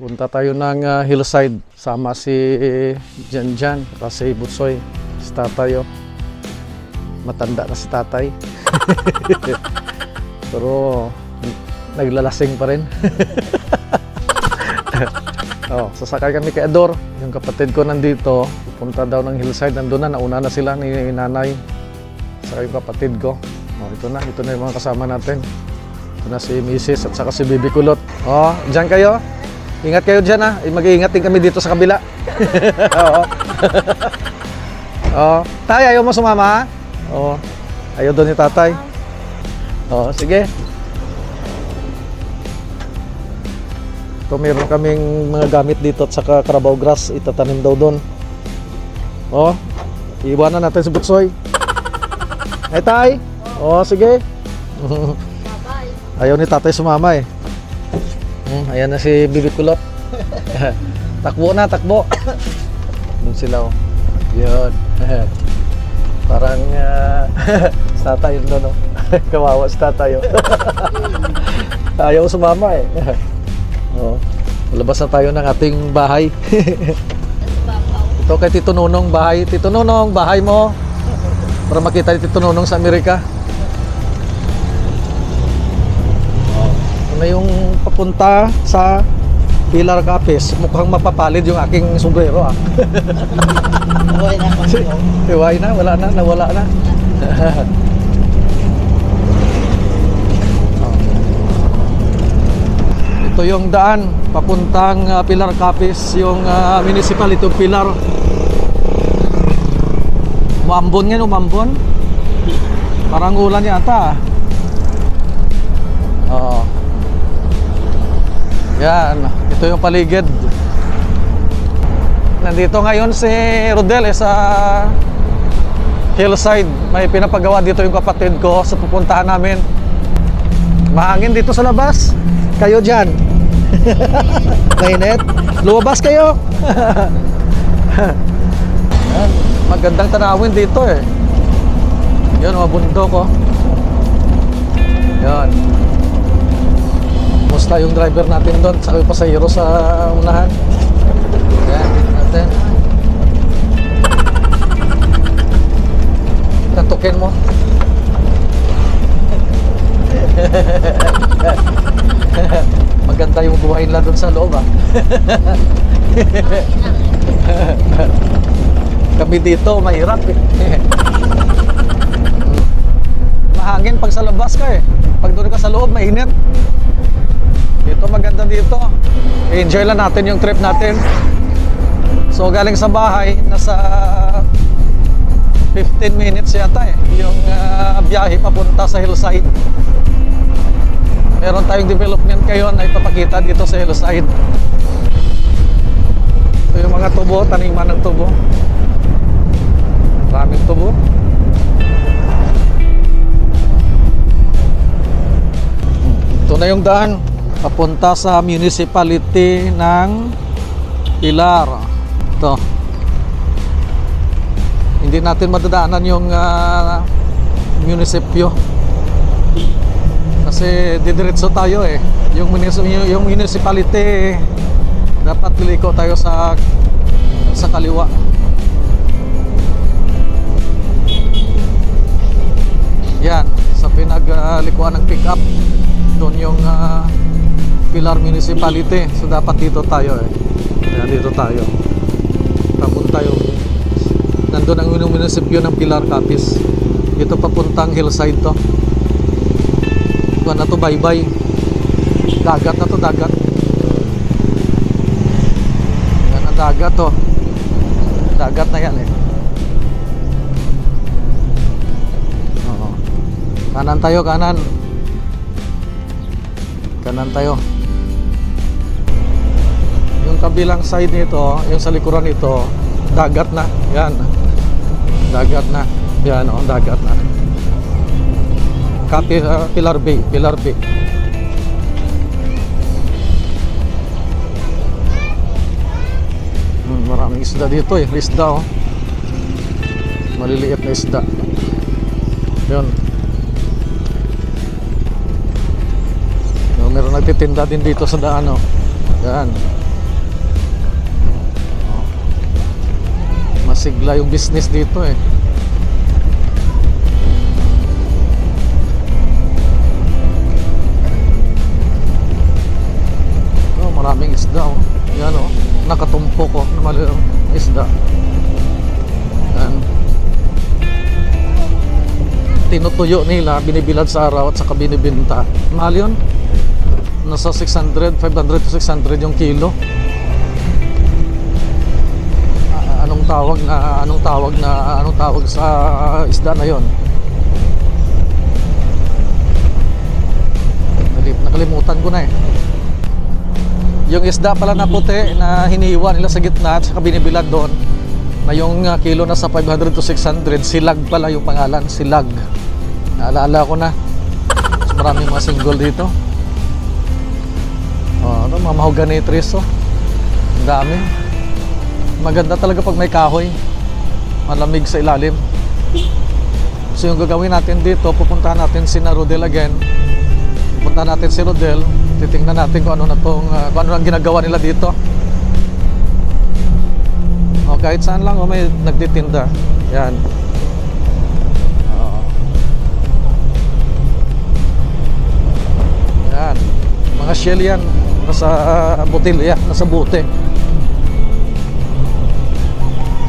Punta tayo ng hillside. Sama si Janjan kasi Butsoy. Si Tatay. Matanda na si Tatay. Pero naglalasing pa rin. Sasakay kami kay Ador. Yung kapatid ko nandito. Pupunta daw ng hillside. Nandun na. Nauna na sila ni nanay. Saka yung kapatid ko. Ito na yung mga kasama natin. Ito na si Mrs. at saka si Bibi Kulot. Dyan kayo. Ingat kayo dyan ha. Mag-iingat din kami dito sa kabila. Tay, ayaw mo sumama ha? Ayaw doon ni Tatay. Sige. Ito meron kaming mga gamit dito at saka Carabao grass. Itatanim daw doon. Iiwanan natin si Butsoy. Hey Tay. Sige. Ayaw ni Tatay sumama eh. Ayan na si Bibi Kulot. Takbo na, takbo. Doon sila Yun. Parang Tatay yun doon Kawawa si Tatay Ayaw sumama eh. Labas na tayo ng ating bahay. Ito kay Tito Nunong bahay. Tito Nunong, bahay mo. Para makita ni Tito Nunong sa Amerika. Na yung papunta sa Pilar Capes, mukhang mapapalid yung aking sombrero Iway na, wala na, nawala na. Ito yung daan papuntang Pilar Capes, yung municipality of Pilar. Umambon yan, umambon. Parang ulan yata. Yan, ito yung paligid. Nandito ngayon si Rodel sa hillside. May pinapagawa dito yung kapatid ko sa pupuntahan namin. Mahangin dito sa labas. Kayo dyan. Mainit. Lumabas kayo. Yan, magandang tanawin dito eh. Yan, mga bundok Yan. Musta yung driver natin doon, saka yung pasahero sa unahan. Yan, natin. Kantukin mo. Maganda yung buhay nila doon sa loob Kami dito, mahirap Mahangin pag sa labas ka Pag doon ka sa loob, mainit. Dito maganda dito. Enjoy lang natin yung trip natin. So galing sa bahay, nasa 15 minutes yata yung biyahe papunta sa hillside. Meron tayong development kayo na ipapakita dito sa hillside. Ito yung mga tubo, taniman ng tubo. Maraming tubo. Ito na yung daan papunta sa municipality ng Pilar. Ito. Hindi natin madadaanan yung munisipyo. Kasi didiretso tayo Yung municipality dapat liliko tayo sa kaliwa. Yan, sa pinaglikuan ng pick-up. Doon yung Pilar Municipality. So dapat dito tayo Ayan, dito tayo. Papunta yung nandun ang munisipyo ng Pilar Capes. Dito papuntang hillside to. Ito na to, bye-bye. Dagat na to, dagat. Yan ang dagat to. Dagat na yan Kanan tayo, kanan. Kanan tayo. Yung kabilang side nito, yung sa likuran nito, dagat na. Yan. Dagat na. Yan dagat na. Pilar Bay, Pilar Bay. Maraming isda dito isda maliliit na isda. Yun. Meron nagtitinda din dito sa daan Yan. masigla yung business dito eh. Oh, maraming isda oh. Yan oh, nakatumpok oh, na maliang isda. Yan. Tinutuyo nila, binibilad sa araw at saka binibenta. Mahal yun. Nasa 600, 500 to 600 yung kilo. Anong tawag sa isda na yon? Nakalimutan ko na eh. Yung isda pala na puti na hiniwa nila sa gitna at saka binibilad doon, na yung kilo na sa 500 to 600, silag pala yung pangalan, silag. Naalala ko na. Mas maraming mga single dito. Oh, mga mahogany trees oh. Ang dami. Maganda talaga pag may kahoy. Malamig sa ilalim. So yung gagawin natin dito, pupuntahan natin si Rodel again. Pupuntahan natin si Rodel. Titingnan natin kung ano na tong kung ano ang ginagawa nila dito. O kahit saan lang may nagtitinda. Yan. Yan. Mga shell yan. Nasa botilya, nasa bote.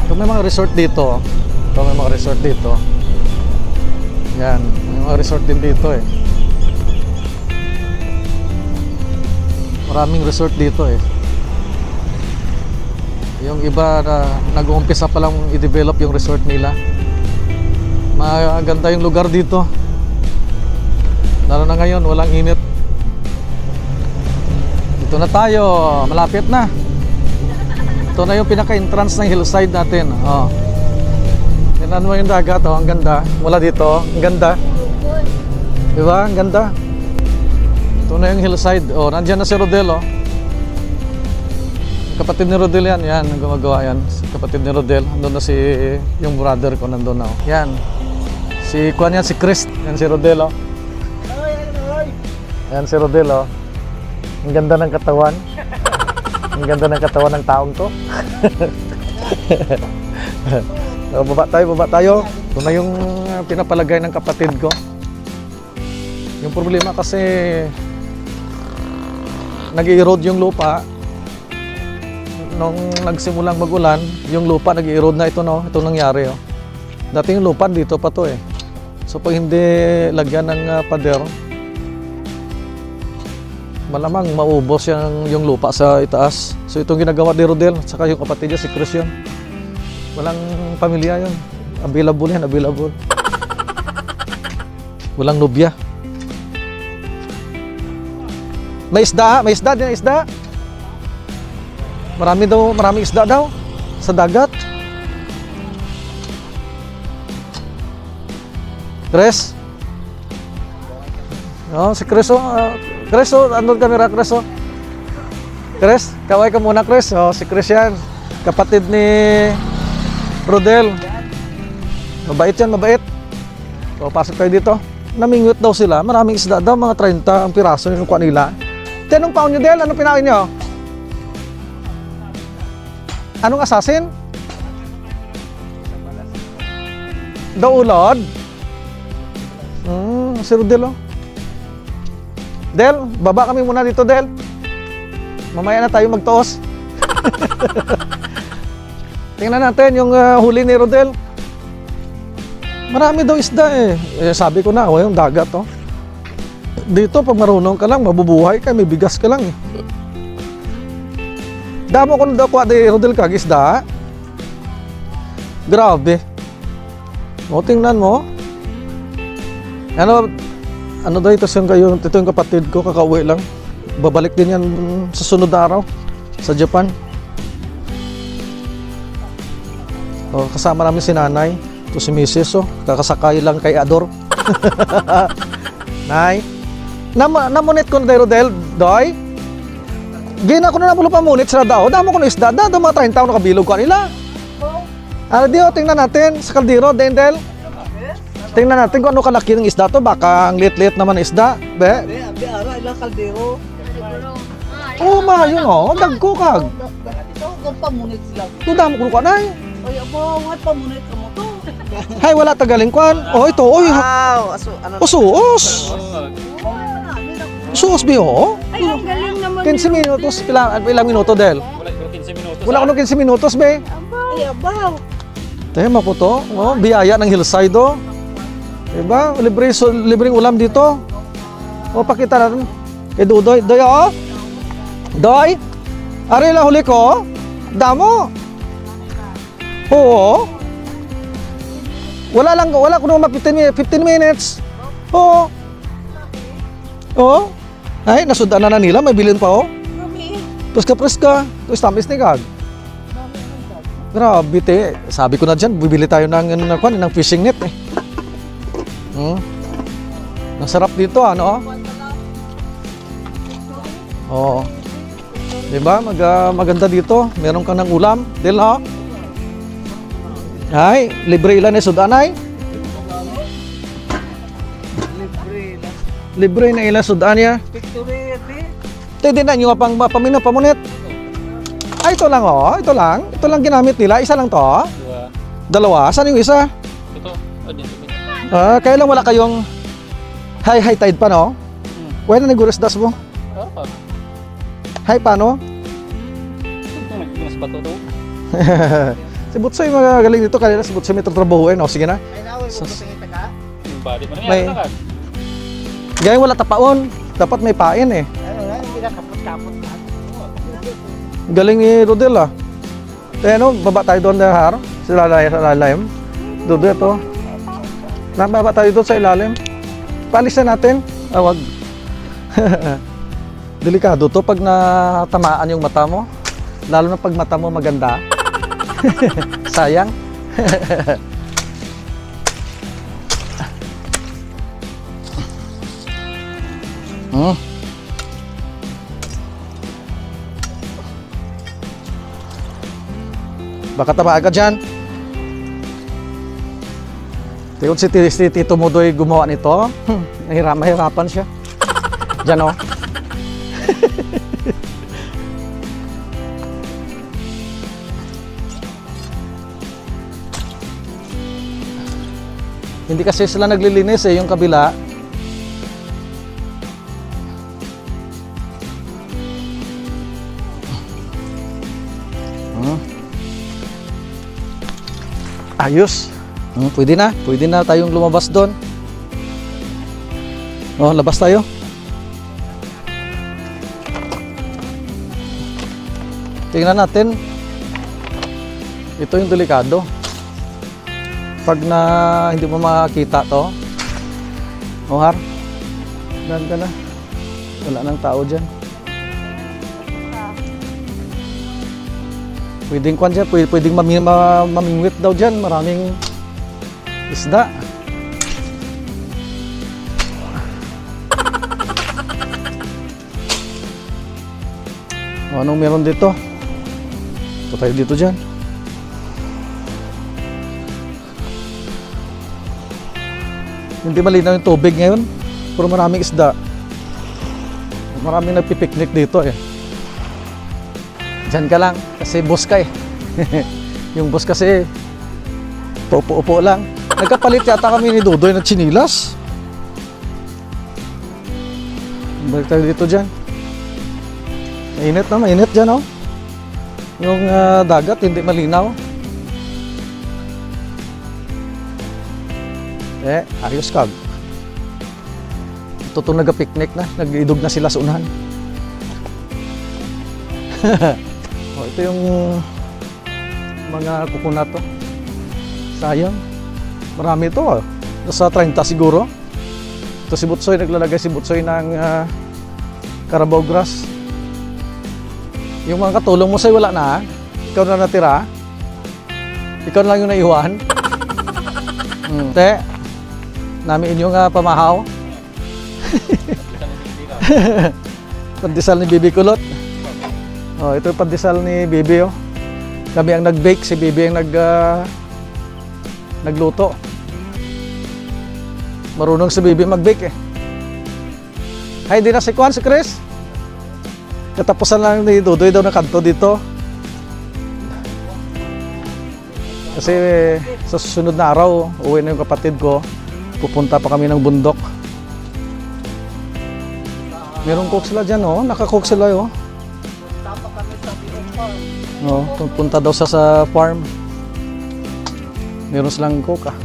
Ito may mga resort dito. Ito may mga resort dito. Yan, may mga resort din dito eh. Maraming resort dito eh. Yung iba na nag-uumpisa pa lang i-develop yung resort nila. Maganda yung lugar dito. Lalo na ngayon, walang init. Dito na tayo, malapit na. Ito na yung pinaka-entrance ng hillside natin. Oh. Tingnan mo yung dagat, oh, ang ganda. Mula dito, ang ganda. Diba? Ang ganda. Ito na yung hillside. Oh, nandiyan na si Rodel, oh. Kapatid ni Rodel yan. Yan, ang gumagawa yan. Si kapatid ni Rodel. Nandun na si yung brother ko, nandun na, oh. Yan. Si Kwan yan, si Chris. Yan si Rodel, oh. Yan si Rodel, oh. Ang ganda ng katawan. Ang ganda ng katawan ng taong to. Baba tayo. Ito na yung pinapalagay ng kapatid ko. Yung problema kasi nag-i-erode yung lupa. Nung nagsimulang mag-ulan, yung lupa nag-i-erode na ito, no? Ito nangyari, oh. Dati yung lupa dito pa to eh. So pag hindi lagyan ng pader, malamang maubos yung lupa sa itaas. So itong ginagawa ni Rodel, saka yung kapatid niya si Chris yun. Walang pamilya yun. Available yan, available. Walang nobya. May isda din, isda. Maraming isda daw sa dagat. Chris? Oh, si Chris oh. Chris, oh, andun kamera, Chris, oh. Chris, kaway ka muna, Chris. Oh, si Chris yan. Kapatid ni Rodel. Mabait yan, mabait. So, pasok tayo dito. Namingwit daw sila. Maraming isda daw, mga 30 ang piraso yung kuha nila. Tinong paon nyo, Del? Anong pinakain nyo? Anong assassin? Daulod? Si Rodel, oh. Del, baba kami muna dito, Del. Mamaya na tayo magtoos. Tingnan natin yung huli ni Rodel. Marami daw isda eh. Sabi ko na, oh, yung dagat, oh. Dito, pag marunong ka lang, mabubuhay ka, may bigas ka lang eh. Damo ko na daw kuha di Rodel kag isda. Grabe. O, tingnan mo. Ano daw ito yung kapatid ko, kakauwi lang. Babalik din yan sa sunod na araw sa Japan. O, kasama namin si nanay. Ito si Mrs. Oh, kakasakay lang kay Ador. Nay, namunit ko na tayo, Rodel, doy. Gina ko na napulo pa munit sila daw. Damo ko na isda, daw mga 30 taon nakabilog ko nila. Diyo, tingnan natin sa kaldero, Dendel. Tingnan natin kung ano kalaki ng isda to. Baka ang liit-liit naman isda. Be? Ilang kaldero. Oo, yun oh. Dagko kag. Ito, pamunit sila. Ito damo ko na. Ay, abo, nga pamunay ka mo to. Hay, wala tagaling kwan. Oh, ito. Oy, Wow, aso, ano? suos. Suos biyo. Ay, ang galing naman 15 minutos. Ilang minuto, Del? Wala ko 15 minutos. Wala ko ng 15 minutos, be. Ay, abaw. Tema po to. Oh, biyaya ng hillside, oh. Diba? Libreng ulam dito. O, pakita natin. Kay Dudoy. Doy, oh. Doy. Ari lang huli ko. Damo. Oo. Wala ko naman 15 minutes. Oo. Oo. Ay, nasudan na nila. May bilin pa, oh. Preska. Tapos tamis ni Gag. Grabe, te. Sabi ko na dyan, bibili tayo ng fishing net, eh. Nasarap dito, ano? Oo. Diba? Maganda dito. Meron ka ng ulam. Del, no? Ay, libre ilan ni sudanay? Libre na ilan sudan niya. Victory, ate. Hindi na nyo pang pamunit. Ay, ito lang, oh. Ito lang ginamit nila. Isa lang to. Dalawa. Saan yung isa? Ito. Kaya lang wala kayong high tide pa, no? Pwede na guris das mo. High pa, no? Mas bato to. Si Butsoy magaling dito. Kanina si Butsoy may tatrabahuin. O, sige na. Ay, naway mo gusto ngita ka? Yung body mo na May- yan. Gaya wala tapaon. Dapat may pain, eh. Ano na, hindi na kapot-kapot na. Galing ni Rodel, ah. Kaya no, baba tayo doon na har. Sa ilalim. Dodo ito. Nababa tayo doon sa ilalim. Palisan natin. Wag. Delikado to pag natamaan yung mata mo. Lalo na pag mata mo maganda. Sayang. Baka tamaan ka dyan. Tingnan si Tito Mudoy gumawa nito. Mahirapan siya. Diyan, oh. Hindi kasi sila naglilinis, eh, yung kabila. Ayos. Pwede na tayong lumabas doon. Oh, labas tayo. Tingnan natin. Ito yung delikado. Pag hindi mo makita to. Oh, har. Dahan ka na. Wala nang tao dyan. Pwedeng kwan dyan, pwedeng mamingwit daw dyan. Maraming isda. O, anong meron dito? Ito tayo dito dyan. Hindi malinaw yung tubig ngayon. Pero maraming isda. Maraming nagpipiknik dito, eh. Diyan ka lang, kasi boss ka, eh. Yung boss kasi, upo-upo lang. Nagkapalit yata kami ni Dudoy ng chinilas. Balik tayo dito dyan. Mainit dyan, oh. Yung dagat, hindi malinaw. Ayos kag. Ito itong nag-picnic na. Nag-idog na sila sa unahan. Oh, ito yung mga kuko na to. Sayang. Marami ito, ah. Nasa 30 siguro. Ito si Butsoy. Naglalagay si Butsoy ng Carabao grass. Yung mga katulong mo sa'yo wala na. Ikaw na natira. Ikaw na lang yung naiwan. Te, namin inyong pamahaw. Pandesal ni Bibi Kulot. Oh, ito yung pandesal ni Bibi, oh. Kami ang nag-bake, si Bibi ang nagluto. Marunong si Bibi mag-bake, eh. Ay, di na si Kwan, si Chris. Katapusan lang ni Dudoy daw na kanto dito. Kasi sa susunod na araw, uwi na yung kapatid ko. Pupunta pa kami ng bundok. Merong cook sila dyan, oh. Naka-cook sila, oh. Tapa kami sa Bicol Farm. Oh, pupunta daw sa farm. Meron silang cook, ah.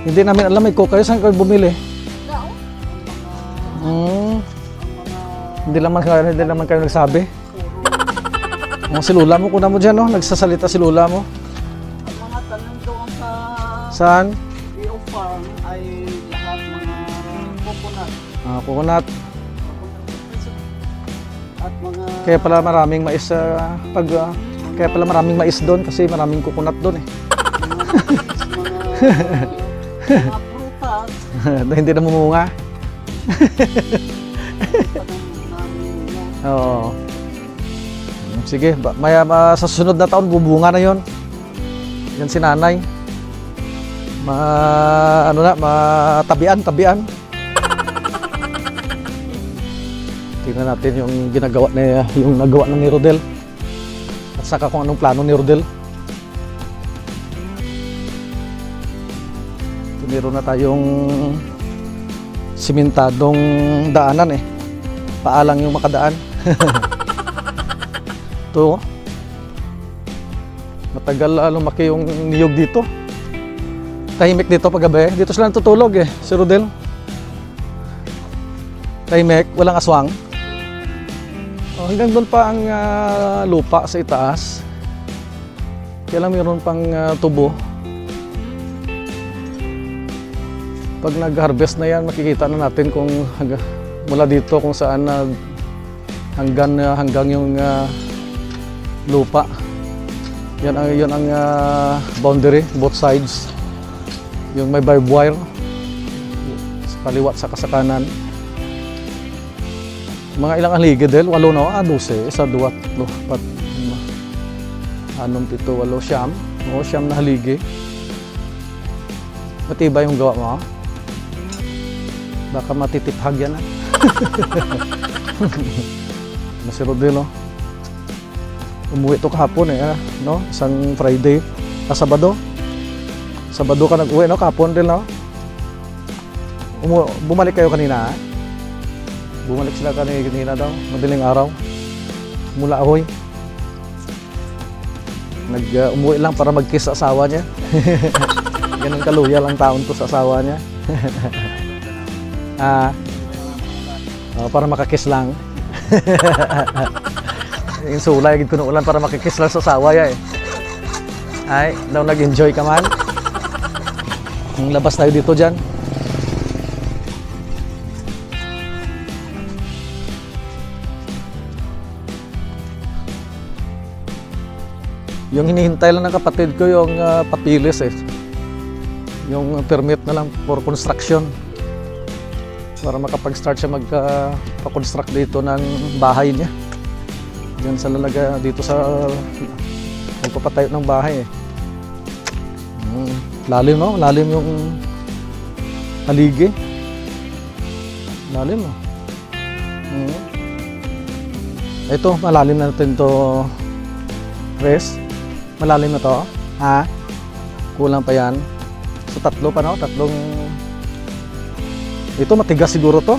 Hindi namin alam may cook kayo. Saan kayo bumili? Hindi naman kayo nagsabi. Si Lula mo, kuna mo dyan, no? Nagsasalita si Lula mo. Ang mga tanim doon sa Saan? Bicol Farm ay lahat mga coconut Coconut. at mga Kaya pala maraming mais kaya pala maraming mais doon kasi maraming coconut doon eh. mga prutas. Na hindi na mumunga. Oo. Sige, sa susunod na taon bubunga na 'yon. Yan si Nanay. Matabian. Tingnan natin yung nagawa ni Rodel. At saka kung anong plano ni Rodel. Meron na tayong simentadong daanan eh. Paalang yung makadaan. Ito. Matagal lumaki yung niyog dito. Tahimik dito paggabi. Dito sila natutulog eh, si Rodel. Tahimik, walang aswang. Hanggang doon pa ang lupa sa itaas. Kaya lang mayroon pang tubo. Pag nag-harvest na yan, makikita na natin kung mula dito kung saan hanggang yung lupa. Yan ang boundary, both sides. Yung may barbed wire sa kaliwa sa kasakanan. Mga ilang haligi del, 8 na, 12, 1, 2, 3, 4, 5, 6, 7, 8, 9, 10. Siyam na haligi. Matibay yung gawa mo. Baka matitiphag yan ah. Si Rodel, umuwi ito kahapon eh, no? Isang Friday, Sabado. Sabado ka nag-uwi, no? Kahapon din, no? Bumalik kayo kanina, ha? Bumalik sila kanina daw, madaling araw. Mula Ahoy. Umuwi lang para mag-kiss sa asawa niya. Ganun kaluyal ang taon to sa asawa niya. Para makakiss lang. Yung sulay, gid kuno ulan para makikiss lang sa asawa ya eh. Ay, daw nag-enjoy ka man. Labas tayo dito dyan. Yung hinihintay lang ng kapatid ko yung papilis eh. Yung permit na lang for construction. Para makapag-start siya magpa-construct dito ng bahay niya. Diyan sa lalaga, dito sa magpapatayo ng bahay eh. Lalim, no? Lalim yung haligi. Lalim, no? Ito, malalim na natin to. Res, malalim na to. Ha? Kulang pa yan. So tatlo pa, no? Tatlong. Ito matigas siguro to.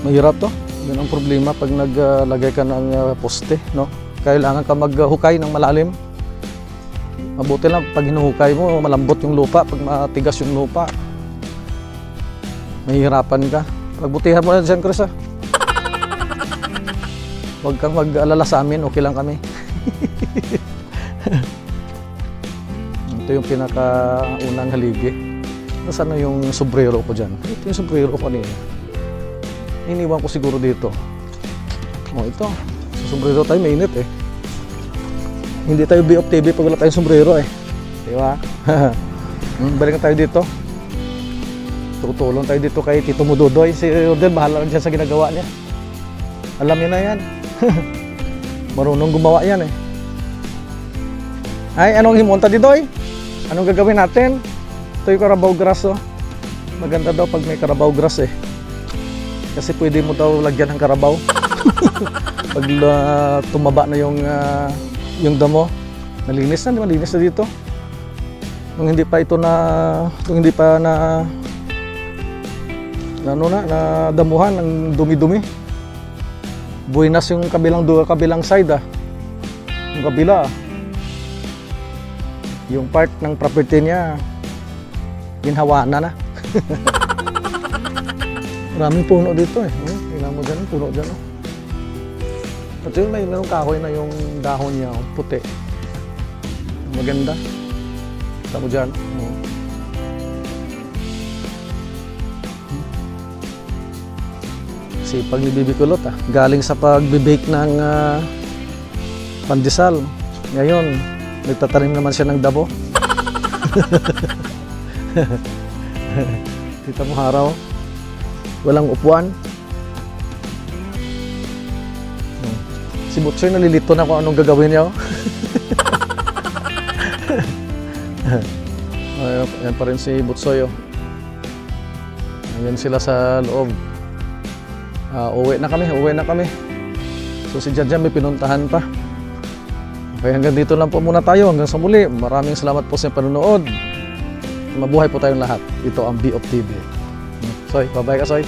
Mahirap to. Yun ang problema pag naglagay ka ng poste, no? Kailangan ka maghukay ng malalim. Mabuti lang pag hinuhukay mo, malambot yung lupa. Pag matigas yung lupa, mahihirapan ka. Pagbutihan mo na dyan, Chris, ha? Huwag kang mag-alala sa amin, okay lang kami. Ito yung pinakaunang haligi. Nasaan na yung sombrero ko dyan? Ito yung sombrero ko kanina. Iniwan ko siguro dito. Ito. Sa sombrero tayo, mainit eh. Hindi tayo be off TV pag wala tayong sombrero eh. Diba? Balikan tayo dito. Tutulong tayo dito kay Tito Mududoy. Si Rodel, bahala lang dyan sa ginagawa niya. Alam niya na yan. Marunong gumawa yan eh. Ay, anong himonta dito eh? Anong gagawin natin? Ito yung Carabao grass, oh. Maganda daw pag may Carabao grass eh. Kasi pwede mo daw lagyan ng Carabao. Pag tumaba na yung yung damo. Nalinis na, di ba? Linis na dito. Nung hindi pa ito nung hindi pa na damuhan ng dumi-dumi. Buenas yung kabilang side Yung kabila. Yung part ng property niya ginhawana na. Maraming puno dito eh. Tingnan mo dyan, puno dyan. At yun, mayroong kahoy na yung dahon niya, puti. Maganda. Tingnan mo dyan. Sipag ni Bibi Kulot galing sa pagbe-bake ng pandesal. Ngayon, nagtatanim naman siya ng dabo. Kita mo haraw. Walang upuan. Si Butsoy nalilito na kung anong gagawin niya. Yan pa rin si Butsoy. Ayan sila sa loob. Uwi na kami. So si Jadja may pinuntahan pa. Okay, hanggang dito lang po muna tayo. Hanggang sa muli. Maraming salamat po sa panonood. Mabuhay po tayong lahat. Ito ang BOF TV. Soy, bye-bye ka, Soy.